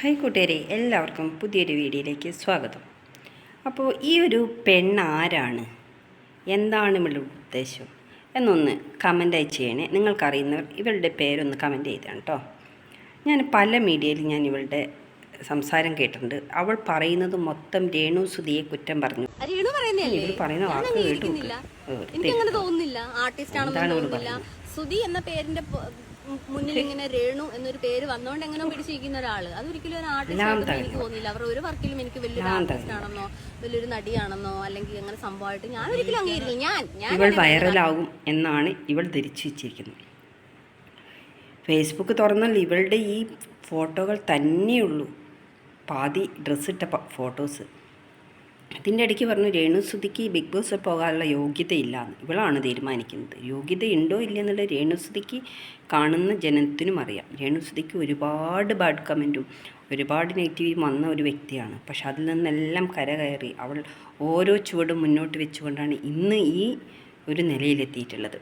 Hi കൂട്ടുകാരെ, എല്ലാവർക്കും പുതിയൊരു വീഡിയോയിലേക്ക് സ്വാഗതം. അപ്പോൾ ഈ ഒരു പെണ്ണാരാണ്, എന്താണ് ഇവളുടെ ഉദ്ദേശം എന്നൊന്ന് കമൻ്റ് അയച്ച് ചെയ്യണേ. നിങ്ങൾക്കറിയുന്നവർ ഇവളുടെ പേരൊന്ന് കമൻറ്റ് ചെയ്താണ് കേട്ടോ. ഞാൻ പല മീഡിയയിൽ ഇവളുടെ സംസാരം കേട്ടിട്ടുണ്ട്. അവൾ പറയുന്നത് മൊത്തം രേണുസുധിയെ കുറ്റം പറഞ്ഞു. ഇവൾ പറയുന്ന വാക്ക് കേട്ടു. എനിക്കങ്ങനെ തോന്നുന്നില്ല, ആർട്ടിസ്റ്റ് ആണെന്ന് തോന്നുന്നില്ല. സുധി എന്ന പേരിന്റെ മുന്നിൽ ഇങ്ങനെ രേണു എന്നൊരു പേര് വന്നോണ്ട് എങ്ങനെ പിടിച്ചിരിക്കുന്ന ഒരാള്, അതൊരിക്കലും ഒരു ആർട്ടിസ്റ്റ് ആണെന്ന് എനിക്ക് തോന്നുന്നില്ല. അവരുടെ ഒരു വർക്കിലും എനിക്ക് വലിയൊരു ആർട്ടിസ്റ്റ് ആണെന്നോ വലിയൊരു നടിയാണെന്നോ അല്ലെങ്കിൽ അങ്ങനെ സംഭവമായിട്ട് ഞാൻ ഒരിക്കലും അംഗീകരിക്കില്ല. ഇവൾ വൈറലാകും എന്നാണ് ഇവൾ ധരിച്ചു വെച്ചിരിക്കുന്നത്. ഫേസ്ബുക്ക് തുറന്നാൽ ഇവളുടെ ഈ ഫോട്ടോകൾ തന്നെയുള്ളൂ, പാതി ഡ്രസ്സിട്ട ഫോട്ടോസ്. ഇതിൻ്റെ ഇടയ്ക്ക് പറഞ്ഞു രേണുസുധിക്ക് ബിഗ് ബോസിൽ പോകാനുള്ള യോഗ്യതയില്ലാന്ന്. ഇവളാണ് തീരുമാനിക്കുന്നത്. യോഗ്യതയുണ്ടോ ഇല്ലയെന്നുള്ളത് രേണുസുധിക്ക് കാണുന്ന ജനത്തിനും അറിയാം. രേണുസുധിക്ക് ഒരുപാട് ബാഡ് കമൻറ്റും ഒരുപാട് നെഗറ്റീവും വന്ന ഒരു വ്യക്തിയാണ്. പക്ഷെ അതിൽ നിന്നെല്ലാം കരകയറി അവൾ ഓരോ ചുവടും മുന്നോട്ട് വെച്ചുകൊണ്ടാണ് ഇന്ന് ഈ ഒരു നിലയിലെത്തിയിട്ടുള്ളത്.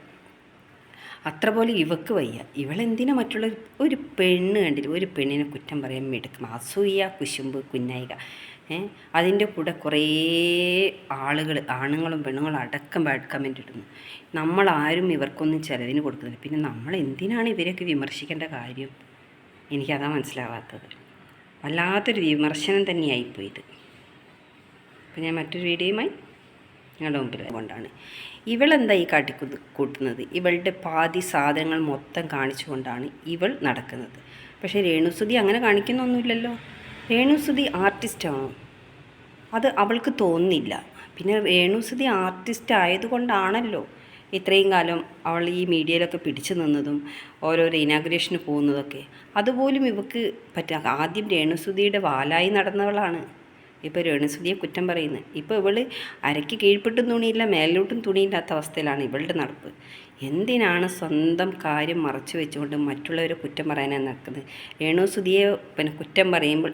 അത്ര പോലെ ഇവക്ക് വയ്യ. ഇവളെന്തിനാ മറ്റുള്ള ഒരു പെണ്ണ് കണ്ടില്ല, ഒരു പെണ്ണിനെ കുറ്റം പറയാൻ എടുക്കും. അസൂയ, കുശുമ്പ്, കുന്നായിക. അതിൻ്റെ കൂടെ കുറേ ആളുകൾ, ആണുങ്ങളും പെണ്ണുങ്ങളും അടക്കം ബാഡ് കമൻ്റ് ഇടുന്നു. നമ്മളാരും ഇവർക്കൊന്നും ചിലവിന് കൊടുക്കുന്നില്ല. പിന്നെ നമ്മൾ എന്തിനാണ് ഇവരൊക്കെ വിമർശിക്കേണ്ട കാര്യം? എനിക്കതാ മനസ്സിലാവാത്തത്. വല്ലാത്തൊരു വിമർശനം തന്നെയായിപ്പോയത്. അപ്പോൾ ഞാൻ മറ്റൊരു വീഡിയോയുമായി ഞങ്ങളുടെ മുമ്പിൽ കൊണ്ടാണ്. ഇവളെന്താ ഈ കൂട്ടുന്നത്? ഇവളുടെ പാതി സാധനങ്ങൾ മൊത്തം കാണിച്ചുകൊണ്ടാണ് ഇവൾ നടക്കുന്നത്. പക്ഷേ രേണുസുധി അങ്ങനെ കാണിക്കുന്നൊന്നുമില്ലല്ലോ. രേണുസുധി ആർട്ടിസ്റ്റാണോ? അത് അവൾക്ക് തോന്നുന്നില്ല. പിന്നെ രേണുസുധി ആർട്ടിസ്റ്റ് ആയതുകൊണ്ടാണല്ലോ ഇത്രയും കാലം അവൾ ഈ മീഡിയയിലൊക്കെ പിടിച്ചു നിന്നതും ഓരോരോ ഇനാഗുറേഷന് പോകുന്നതൊക്കെ. അതുപോലും ഇവൾക്ക് പറ്റുക. ആദ്യം രേണുസുധിയുടെ വാലായി നടന്നവളാണ്. ഇപ്പോൾ രേണുസുധിയെ കുറ്റം പറയുന്നത്. ഇപ്പോൾ ഇവൾ അരയ്ക്ക് കീഴ്പ്പെട്ടും തുണിയില്ല, മേലോട്ടും തുണിയില്ലാത്ത അവസ്ഥയിലാണ് ഇവളുടെ നടപ്പ്. എന്തിനാണ് സ്വന്തം കാര്യം മറച്ചു വെച്ചുകൊണ്ട് മറ്റുള്ളവരെ കുറ്റം പറയാനാണ് നടക്കുന്നത്? രേണുസുധിയെ കുറ്റം പറയുമ്പോൾ